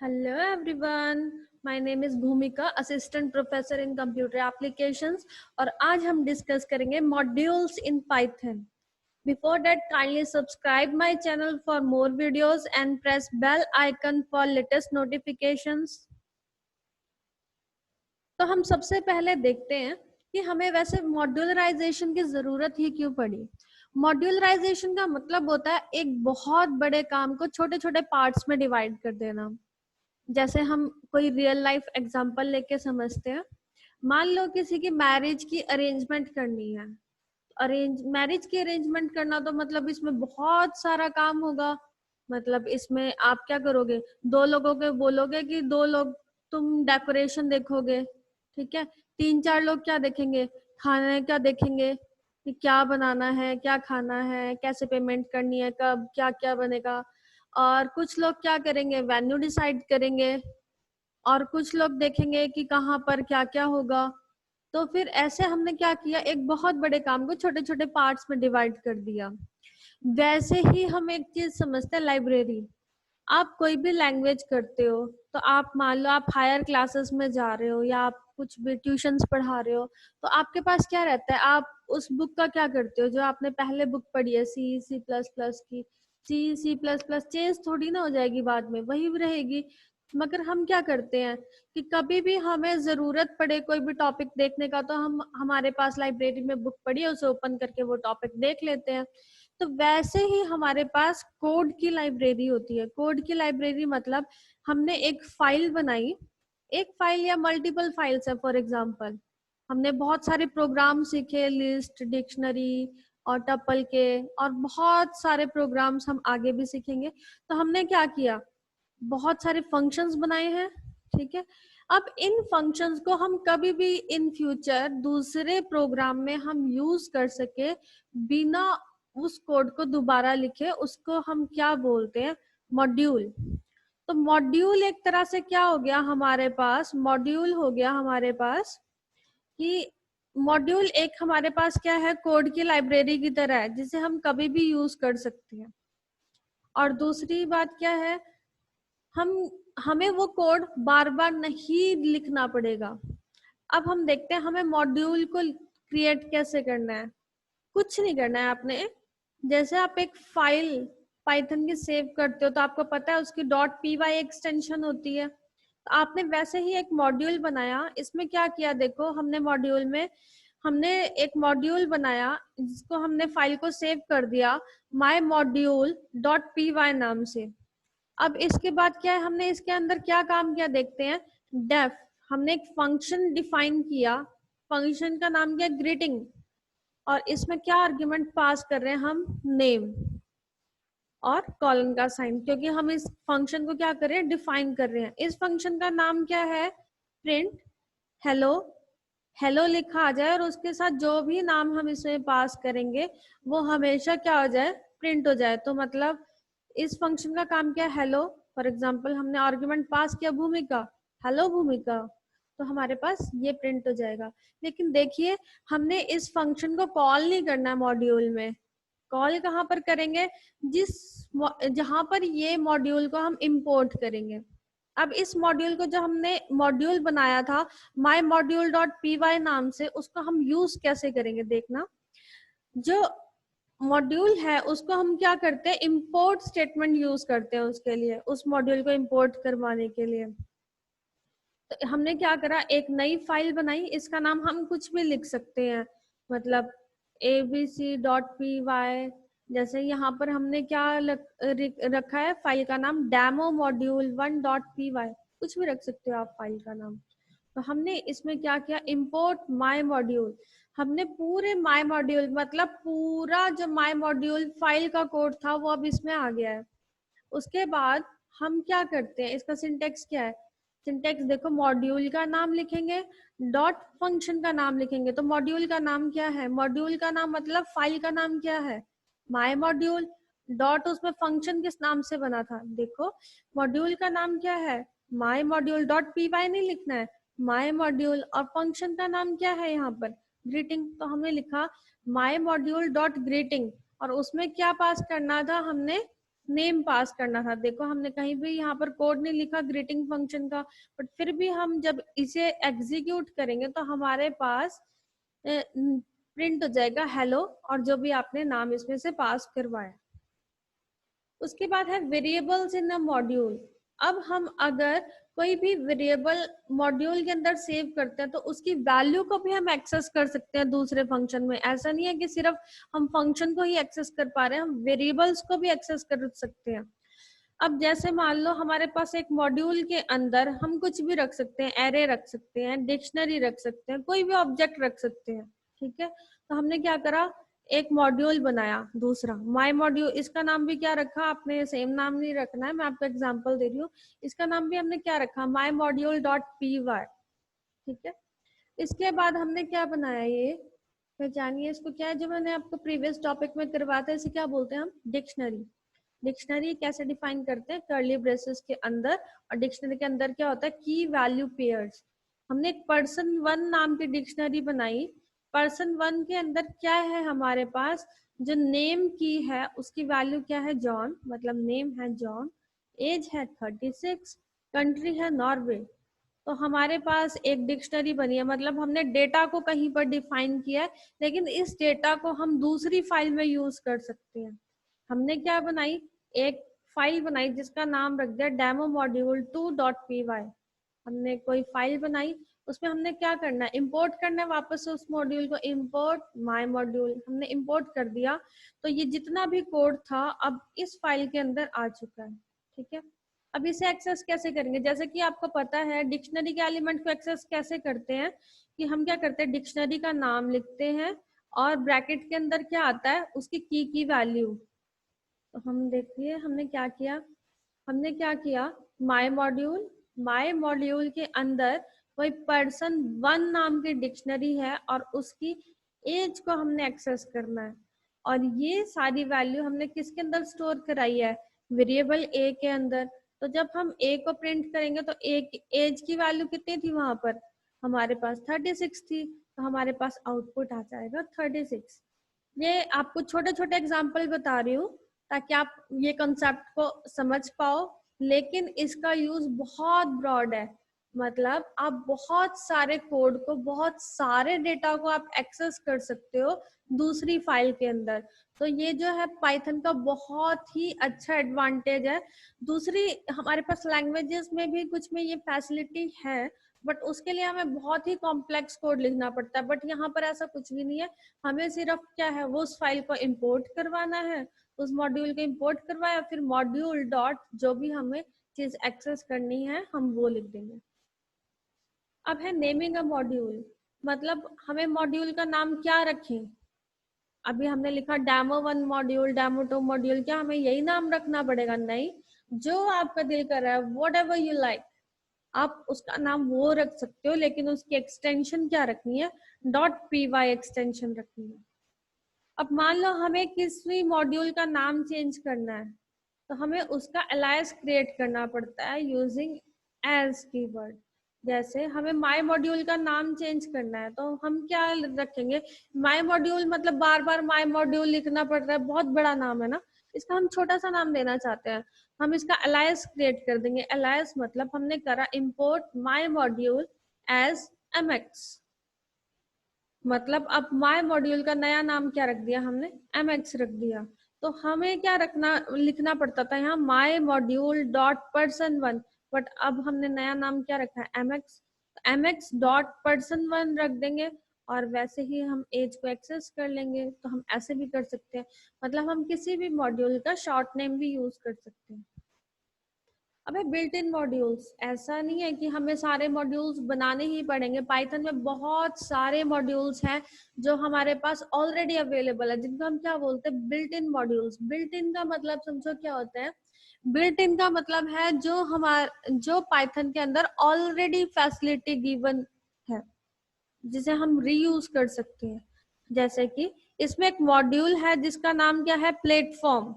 Hello everyone, my name is Bhumika, assistant professor in computer applications और आज हम discuss करेंगे modules in Python. Before that, kindly subscribe my channel for more videos and press bell icon for latest notifications. तो हम सबसे पहले देखते हैं कि हमें वैसे मॉड्यूलराइजेशन की जरूरत ही क्यों पड़ी। मॉड्यूलराइजेशन का मतलब होता है एक बहुत बड़े काम को छोटे छोटे पार्ट्स में डिवाइड कर देना। जैसे हम कोई रियल लाइफ एग्जांपल लेके समझते हैं। मान लो किसी की मैरिज की अरेंजमेंट करनी है। मैरिज की अरेंजमेंट करना तो मतलब इसमें बहुत सारा काम होगा। मतलब इसमें आप क्या करोगे, दो लोगों के बोलोगे कि दो लोग तुम डेकोरेशन देखोगे, ठीक है। तीन चार लोग क्या देखेंगे, खाने क्या देखेंगे कि क्या बनाना है, क्या खाना है, कैसे पेमेंट करनी है, कब क्या क्या बनेगा। और कुछ लोग क्या करेंगे, वेन्यू डिसाइड करेंगे। और कुछ लोग देखेंगे कि कहाँ पर क्या क्या होगा। तो फिर ऐसे हमने क्या किया, एक बहुत बड़े काम को छोटे छोटे पार्ट्स में डिवाइड कर दिया। वैसे ही हम एक चीज समझते हैं, लाइब्रेरी। आप कोई भी लैंग्वेज करते हो तो आप मान लो आप हायर क्लासेस में जा रहे हो या आप कुछ भी ट्यूशंस पढ़ा रहे हो, तो आपके पास क्या रहता है, आप उस बुक का क्या करते हो जो आपने पहले बुक पढ़ी है सी प्लस प्लस की। सी प्लस प्लस चेंज थोड़ी ना हो जाएगी, बाद में वही रहेगी। मगर हम क्या करते हैं कि कभी भी हमें जरूरत पड़े कोई भी टॉपिक देखने का, तो हम हमारे पास लाइब्रेरी में बुक पढ़ी है, उसे ओपन करके वो टॉपिक देख लेते हैं। तो वैसे ही हमारे पास कोड की लाइब्रेरी होती है। कोड की लाइब्रेरी मतलब हमने एक फाइल बनाई, एक फाइल या मल्टीपल फाइल्स है। फॉर एग्जांपल हमने बहुत सारे प्रोग्राम सीखे, लिस्ट, डिक्शनरी और टपल के, और बहुत सारे प्रोग्राम्स हम आगे भी सीखेंगे। तो हमने क्या किया, बहुत सारे फंक्शंस बनाए हैं, ठीक है। अब इन फंक्शंस को हम कभी भी इन फ्यूचर दूसरे प्रोग्राम में हम यूज कर सके बिना उस कोड को दोबारा लिखे, उसको हम क्या बोलते हैं, मॉड्यूल। तो मॉड्यूल एक तरह से क्या हो गया हमारे पास, मॉड्यूल हो गया हमारे पास कि मॉड्यूल एक हमारे पास क्या है, कोड की लाइब्रेरी की तरह है जिसे हम कभी भी यूज कर सकते हैं। और दूसरी बात क्या है, हम हमें वो कोड बार बार नहीं लिखना पड़ेगा। अब हम देखते हैं हमें मॉड्यूल को क्रिएट कैसे करना है। कुछ नहीं करना है आपने, जैसे आप एक फाइल पाइथन की सेव करते हो तो आपको पता है उसकी .py एक्सटेंशन होती है। तो आपने वैसे ही एक मॉड्यूल बनाया। इसमें क्या किया, देखो हमने मॉड्यूल में हमने एक मॉड्यूल बनाया जिसको हमने फाइल को सेव कर दिया माई मॉड्यूल .py नाम से। अब इसके बाद क्या है, हमने इसके अंदर क्या काम किया देखते हैं। डेफ, हमने एक फंक्शन डिफाइन किया, फंक्शन का नाम क्या, ग्रीटिंग। और इसमें क्या आर्ग्यूमेंट पास कर रहे हैं हम, नेम और कॉलन का साइन, क्योंकि हम इस फंक्शन को क्या कर रहे हैं, डिफाइन कर रहे हैं। इस फंक्शन का नाम क्या है, प्रिंट हेलो। हेलो लिखा आ जाए और उसके साथ जो भी नाम हम इसमें पास करेंगे वो हमेशा क्या हो जाए, प्रिंट हो जाए। तो मतलब इस फंक्शन का काम क्या है, हेलो। फॉर एग्जांपल हमने आर्गुमेंट पास किया भूमिका, हेलो भूमिका, तो हमारे पास ये प्रिंट हो जाएगा। लेकिन देखिए हमने इस फंक्शन को कॉल नहीं करना मॉड्यूल में। कॉल कहाँ पर करेंगे, जिस जहां पर ये मॉड्यूल को हम इंपोर्ट करेंगे। अब इस मॉड्यूल को जो हमने मॉड्यूल बनाया था माई मॉड्यूल .py नाम से, उसको हम यूज कैसे करेंगे देखना। जो मॉड्यूल है उसको हम क्या करते हैं, इंपोर्ट स्टेटमेंट यूज करते हैं उसके लिए, उस मॉड्यूल को इंपोर्ट करवाने के लिए। तो हमने क्या करा, एक नई फाइल बनाई, इसका नाम हम कुछ भी लिख सकते हैं, मतलब abc.py। जैसे यहाँ पर हमने क्या रखा है, फाइल का नाम डेमो मॉड्यूल 1.py, कुछ भी रख सकते हो आप फाइल का नाम। तो हमने इसमें क्या किया, इंपोर्ट माई मॉड्यूल। हमने पूरे माई मॉड्यूल मतलब पूरा जो माई मॉड्यूल फाइल का कोड था वो अब इसमें आ गया है। उसके बाद हम क्या करते हैं, इसका सिंटेक्स क्या है, सिंटेक्स देखो, मॉड्यूल का नाम लिखेंगे, डॉट फंक्शन का नाम लिखेंगे। तो मॉड्यूल का नाम क्या है, मॉड्यूल का नाम मतलब फाइल का नाम क्या है, माई मॉड्यूल। डॉट उसमें फंक्शन किस नाम से बना था, देखो मॉड्यूल का नाम क्या है, माई मॉड्यूल .py नहीं लिखना है, माई मॉड्यूल। और फंक्शन का नाम क्या है यहाँ पर, ग्रीटिंग। तो हमने लिखा माई मॉड्यूल .greeting, और उसमें क्या पास करना था हमने, नेम पास करना था। देखो हमने कहीं भी यहाँ पर कोड नहीं लिखा ग्रीटिंग फंक्शन का, बट फिर भी हम जब इसे एग्जीक्यूट करेंगे तो हमारे पास प्रिंट हो जाएगा हेलो और जो भी आपने नाम इसमें से पास करवाया। उसके बाद है वेरिएबल्स इन द मॉड्यूल। अब हम अगर कोई भी वेरिएबल मॉड्यूल के अंदर सेव करते हैं तो उसकी वैल्यू को भी हम एक्सेस कर सकते हैं दूसरे फंक्शन में। ऐसा नहीं है कि सिर्फ हम फंक्शन को ही एक्सेस कर पा रहे हैं, हम वेरिएबल्स को भी एक्सेस कर सकते हैं। अब जैसे मान लो हमारे पास एक मॉड्यूल के अंदर हम कुछ भी रख सकते हैं, एरे रख सकते हैं, डिक्शनरी रख सकते हैं, कोई भी ऑब्जेक्ट रख सकते हैं। ठीक है, तो हमने क्या करा, एक मॉड्यूल बनाया दूसरा माई मॉड्यूल। इसका नाम भी क्या रखा आपने, सेम नाम नहीं रखना है, मैं आपको एग्जांपल दे रही हूँ। इसका नाम भी हमने क्या रखा, माई मॉड्यूल डॉट पी वाई। ठीक है, इसके बाद हमने क्या बनाया, ये पहचानिए इसको, क्या है जो मैंने आपको प्रीवियस टॉपिक में करवाया था, इसे क्या बोलते हैं हम, डिक्शनरी। डिक्शनरी कैसे डिफाइन करते हैं, कर्ली ब्रेसेस के अंदर, और डिक्शनरी के अंदर क्या होता है, की वैल्यू पेयर्स। हमने एक पर्सन वन नाम की डिक्शनरी बनाई। पर्सन वन के अंदर क्या है हमारे पास, जो नेम की है उसकी वैल्यू क्या है, जॉन, मतलब नेम है जॉन, एज है 36, कंट्री है नॉर्वे। तो हमारे पास एक डिक्शनरी बनी है, मतलब हमने डेटा को कहीं पर डिफाइन किया है, लेकिन इस डेटा को हम दूसरी फाइल में यूज कर सकते हैं। हमने क्या बनाई, एक फाइल बनाई जिसका नाम रख दिया डेमो मॉड्यूल 2.py। हमने कोई फाइल बनाई, उसमें हमने क्या करना है, इंपोर्ट करना है वापस से उस मॉड्यूल को, इंपोर्ट माय मॉड्यूल, हमने इंपोर्ट कर दिया। तो ये जितना भी कोड था अब इस फाइल के अंदर आ चुका है। ठीक है, अब इसे एक्सेस कैसे करेंगे, जैसे कि आपको पता है डिक्शनरी के एलिमेंट को एक्सेस कैसे करते हैं, कि हम क्या करते हैं, डिक्शनरी का नाम लिखते हैं और ब्रैकेट के अंदर क्या आता है, उसकी की वैल्यू। तो हम देखिए हमने क्या किया, हमने क्या किया, माय मॉड्यूल के अंदर कोई पर्सन वन नाम की डिक्शनरी है और उसकी एज को हमने एक्सेस करना है। और ये सारी वैल्यू हमने किसके अंदर स्टोर कराई है, वेरिएबल ए के अंदर। तो जब हम ए को प्रिंट करेंगे तो एक एज की वैल्यू कितनी थी वहां पर, हमारे पास 36 थी, तो हमारे पास आउटपुट आ जाएगा 36। ये आपको छोटे छोटे एग्जाम्पल बता रही हूँ ताकि आप ये कंसेप्ट को समझ पाओ, लेकिन इसका यूज बहुत ब्रॉड है। मतलब आप बहुत सारे कोड को, बहुत सारे डेटा को आप एक्सेस कर सकते हो दूसरी फाइल के अंदर। तो ये जो है पाइथन का बहुत ही अच्छा एडवांटेज है। दूसरी हमारे पास लैंग्वेजेस में भी कुछ में ये फैसिलिटी है, बट उसके लिए हमें बहुत ही कॉम्प्लेक्स कोड लिखना पड़ता है। बट यहाँ पर ऐसा कुछ भी नहीं है, हमें सिर्फ क्या है, वो उस फाइल को इंपोर्ट करवाना है, उस मॉड्यूल को इंपोर्ट करवाया, फिर मॉड्यूल डॉट जो भी हमें चीज एक्सेस करनी है हम वो लिख देंगे। अब है नेमिंग अ मॉड्यूल, मतलब हमें मॉड्यूल का नाम क्या रखें। अभी हमने लिखा डेमो 1 मॉड्यूल, डेमो 2 मॉड्यूल, क्या हमें यही नाम रखना पड़ेगा, नहीं, जो आपका दिल कर रहा है, वॉट एवर यू लाइक, आप उसका नाम वो रख सकते हो, लेकिन उसकी एक्सटेंशन क्या रखनी है, .py एक्सटेंशन रखनी है। अब मान लो हमें किसी मॉड्यूल का नाम चेंज करना है, तो हमें उसका अलायस क्रिएट करना पड़ता है यूजिंग एज कीवर्ड। जैसे हमें माई मॉड्यूल का नाम चेंज करना है, तो हम क्या रखेंगे, माई मॉड्यूल मतलब बार बार माई मॉड्यूल लिखना पड़ रहा है, बहुत बड़ा नाम है ना, इसका हम छोटा सा नाम देना चाहते हैं, हम इसका अलायस क्रिएट कर देंगे। अलायस मतलब हमने करा इंपोर्ट माई मॉड्यूल एज mx, मतलब अब माई मॉड्यूल का नया नाम क्या रख दिया हमने, mx रख दिया। तो हमें क्या रखना, लिखना पड़ता था यहाँ my module dot person one, but अब हमने नया नाम क्या रखा है, mx, mx dot person one रख देंगे, और वैसे ही हम एज को एक्सेस कर लेंगे। तो हम ऐसे भी कर सकते हैं, मतलब हम किसी भी मॉड्यूल का शॉर्ट नेम भी यूज कर सकते हैं। अब है बिल्ट इन मॉड्यूल्स, ऐसा नहीं है कि हमें सारे मॉड्यूल्स बनाने ही पड़ेंगे। पाइथन में बहुत सारे मॉड्यूल्स हैं जो हमारे पास ऑलरेडी अवेलेबल है, जिनको हम क्या बोलते हैं, built in modules. Built in का मतलब समझो क्या होता है, बिल्ट इन का मतलब है जो पाइथन के अंदर ऑलरेडी फैसिलिटी गिवन है, जिसे हम रीयूज कर सकते हैं। जैसे कि इसमें एक मॉड्यूल है जिसका नाम क्या है, प्लेटफॉर्म।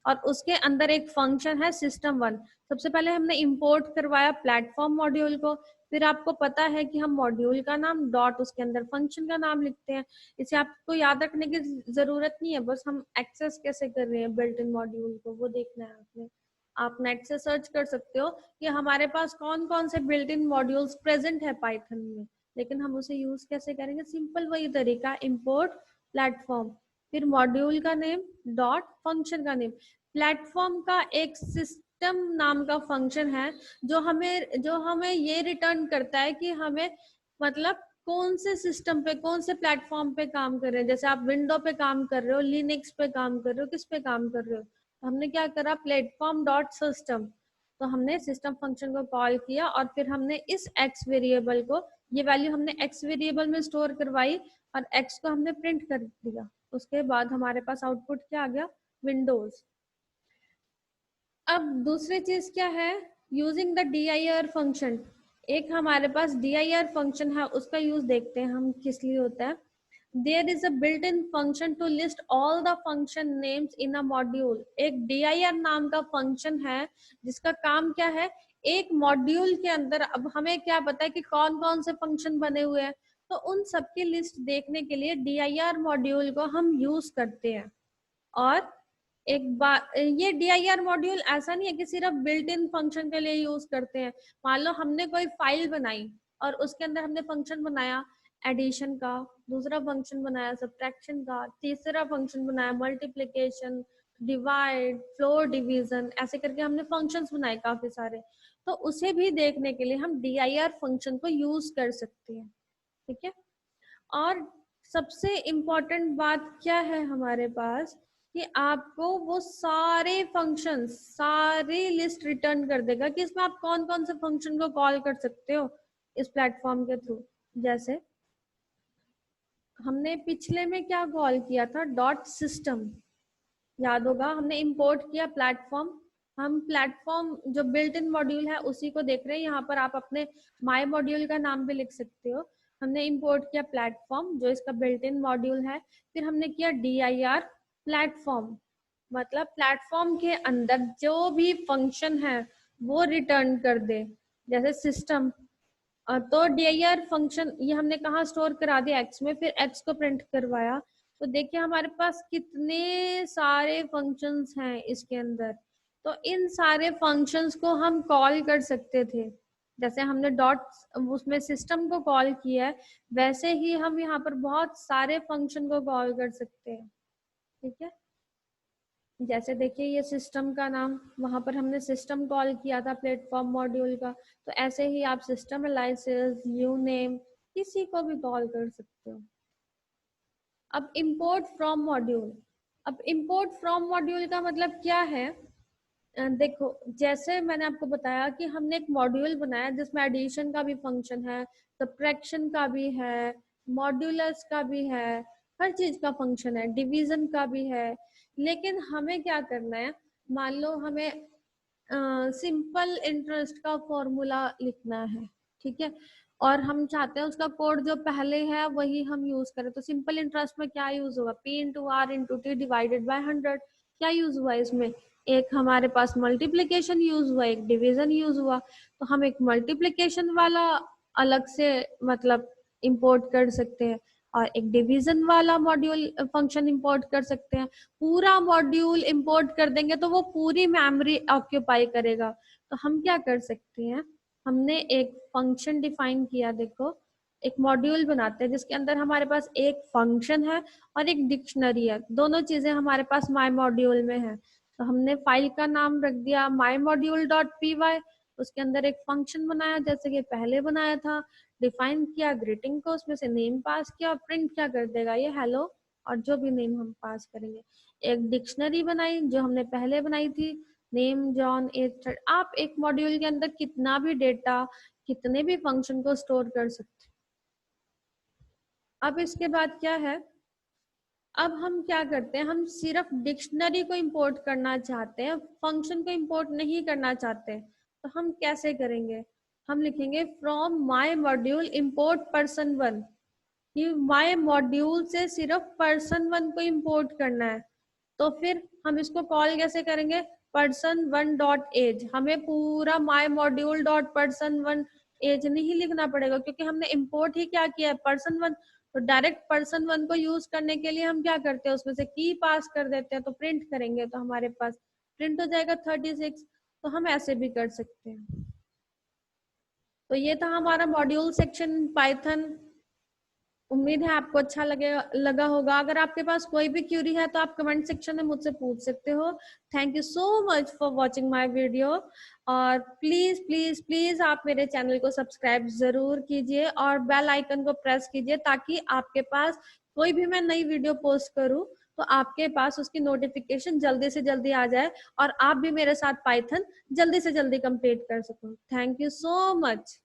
और उसके अंदर एक फंक्शन है system1। सबसे पहले हमने इंपोर्ट करवाया प्लेटफॉर्म मॉड्यूल को, फिर आपको पता है कि हम मॉड्यूल का नाम डॉट उसके अंदर फंक्शन का नाम लिखते हैं। इसे आपको याद रखने की जरूरत नहीं है, बस हम एक्सेस कैसे कर रहे हैं बिल्ट इन मॉड्यूल को वो देखना है आपने। आप नेट से सर्च कर सकते हो कि हमारे पास कौन कौन से बिल्ट इन मॉड्यूल्स प्रेजेंट है पाइथन में, लेकिन हम उसे यूज कैसे करेंगे? सिंपल वही तरीका, इंपोर्ट प्लेटफॉर्म, फिर मॉड्यूल का नेम डॉट फंक्शन का नेम। प्लेटफॉर्म का एक सिस्टम नाम का फंक्शन है जो हमें ये रिटर्न करता है कि हमें मतलब कौन से सिस्टम पे, कौन से प्लेटफॉर्म पे काम कर रहे हैं। जैसे आप विंडो पे काम कर रहे हो, लिनक्स पे काम कर रहे हो, किस पे काम कर रहे हो? हमने क्या करा, प्लेटफॉर्म डॉट सिस्टम। तो हमने सिस्टम फंक्शन को कॉल किया और फिर हमने इस एक्स वेरिएबल को, ये वैल्यू हमने एक्स वेरिएबल में स्टोर करवाई और एक्स को हमने प्रिंट कर दिया। उसके बाद हमारे पास आउटपुट क्या आ गया, विंडोज। अब दूसरी चीज क्या है, यूजिंग द dir फंक्शन। एक हमारे पास dir फंक्शन है, उसका यूज देखते हैं हम किस लिए होता है। There is a built-in function to list all the function names in a module। एक dir नाम का फंक्शन है जिसका काम क्या है, एक मॉड्यूल के अंदर अब हमें क्या पता है कि कौन कौन से फंक्शन बने हुए हैं, तो उन सबकी लिस्ट देखने के लिए dir मॉड्यूल को हम यूज करते हैं। और एक बार ये dir मॉड्यूल ऐसा नहीं है कि सिर्फ बिल्ट इन फंक्शन के लिए यूज करते हैं। मान लो हमने कोई फाइल बनाई और उसके अंदर हमने फंक्शन बनाया एडिशन का, दूसरा फंक्शन बनाया सब्ट्रैक्शन का, तीसरा फंक्शन बनाया मल्टीप्लिकेशन, डिवाइड, फ्लोर डिवीजन, ऐसे करके हमने फंक्शंस बनाए काफी सारे। तो उसे भी देखने के लिए हम dir फंक्शन को यूज कर सकते हैं, ठीक है। और सबसे इम्पोर्टेंट बात क्या है हमारे पास कि आपको वो सारे फंक्शंस, सारी लिस्ट रिटर्न कर देगा कि इसमें आप कौन कौन से फंक्शन को कॉल कर सकते हो इस प्लेटफॉर्म के थ्रू। जैसे हमने पिछले में क्या कॉल किया था, डॉट सिस्टम, याद होगा, हमने इंपोर्ट किया प्लेटफॉर्म। हम प्लेटफॉर्म जो बिल्ट इन मॉड्यूल है उसी को देख रहे हैं, यहाँ पर आप अपने माई मॉड्यूल का नाम भी लिख सकते हो। हमने इंपोर्ट किया प्लेटफॉर्म जो इसका बिल्ट इन मॉड्यूल है, फिर हमने किया dir प्लेटफॉर्म, मतलब प्लेटफॉर्म के अंदर जो भी फंक्शन है वो रिटर्न कर दे। जैसे सिस्टम, तो dir फंक्शन ये हमने कहाँ स्टोर करा दिया, एक्स में, फिर एक्स को प्रिंट करवाया। तो देखिए हमारे पास कितने सारे फंक्शंस हैं इसके अंदर। तो इन सारे फंक्शंस को हम कॉल कर सकते थे, जैसे हमने डॉट उसमें सिस्टम को कॉल किया है, वैसे ही हम यहाँ पर बहुत सारे फंक्शन को कॉल कर सकते हैं, ठीक है। जैसे देखिए ये सिस्टम का नाम, वहां पर हमने सिस्टम कॉल किया था प्लेटफॉर्म मॉड्यूल का, तो ऐसे ही आप सिस्टम एलाइसिस, यूनेम, किसी को भी कॉल कर सकते हो। अब इंपोर्ट फ्रॉम मॉड्यूल। अब इंपोर्ट फ्रॉम मॉड्यूल का मतलब क्या है, देखो जैसे मैंने आपको बताया कि हमने एक मॉड्यूल बनाया जिसमें एडिशन का भी फंक्शन है, सब्ट्रैक्शन का भी है, मॉड्यूलस का भी है, हर चीज का फंक्शन है, डिवीजन का भी है। लेकिन हमें क्या करना है, मान लो हमें सिंपल इंटरेस्ट का फॉर्मूला लिखना है, ठीक है, और हम चाहते हैं उसका कोड जो पहले है वही हम यूज करें। तो सिंपल इंटरेस्ट में क्या यूज होगा, P into R into T divided by 100। क्या यूज हुआ इसमें, एक हमारे पास मल्टीप्लिकेशन यूज हुआ, एक डिवीजन यूज हुआ। तो हम एक मल्टीप्लिकेशन वाला अलग से मतलब इंपोर्ट कर सकते हैं और एक डिवीजन वाला मॉड्यूल फंक्शन इंपोर्ट कर सकते हैं। पूरा मॉड्यूल इंपोर्ट कर देंगे तो वो पूरी मेमोरी ऑक्यूपाई करेगा। तो हम क्या कर सकते हैं, हमने एक फंक्शन डिफाइन किया, देखो एक मॉड्यूल बनाते हैं जिसके अंदर हमारे पास एक फंक्शन है और एक डिक्शनरी है, दोनों चीजें हमारे पास माई मॉड्यूल में है। तो हमने फाइल का नाम रख दिया mymodule.py, उसके अंदर एक फंक्शन बनाया जैसे कि पहले बनाया था, डिफाइन किया ग्रीटिंग को, उसमें से नेम पास किया और प्रिंट क्या कर देगा, ये हेलो और जो भी नेम हम पास करेंगे। एक डिक्शनरी बनाई जो हमने पहले बनाई थी, नेम जॉन एज। आप एक मॉड्यूल के अंदर कितना भी डेटा, कितने भी फंक्शन को स्टोर कर सकते। अब इसके बाद क्या है, अब हम क्या करते हैं, हम सिर्फ डिक्शनरी को इंपोर्ट करना चाहते हैं, फंक्शन को इंपोर्ट नहीं करना चाहते। तो हम कैसे करेंगे, हम लिखेंगे from my module import person1, कि माई मॉड्यूल से सिर्फ person1 को इंपोर्ट करना है। तो फिर हम इसको कॉल कैसे करेंगे, person1 डॉट एज। हमें पूरा माई मॉड्यूल डॉट person1 एज नहीं लिखना पड़ेगा, क्योंकि हमने इंपोर्ट ही क्या किया है, person1। तो डायरेक्ट person1 को यूज करने के लिए हम क्या करते हैं, उसमें से की पास कर देते हैं, तो प्रिंट करेंगे तो हमारे पास प्रिंट हो जाएगा 36। तो हम ऐसे भी कर सकते हैं। तो ये था हमारा मॉड्यूल सेक्शन पाइथन। उम्मीद है आपको अच्छा लगा होगा। अगर आपके पास कोई भी क्यूरी है तो आप कमेंट सेक्शन में मुझसे पूछ सकते हो। Thank you so much for watching my video. और प्लीज प्लीज प्लीज आप मेरे चैनल को सब्सक्राइब जरूर कीजिए और बेल आइकन को प्रेस कीजिए, ताकि आपके पास कोई भी मैं नई वीडियो पोस्ट करूं तो आपके पास उसकी नोटिफिकेशन जल्दी से जल्दी आ जाए और आप भी मेरे साथ पाइथन जल्दी से जल्दी कंप्लीट कर सको। Thank you so much.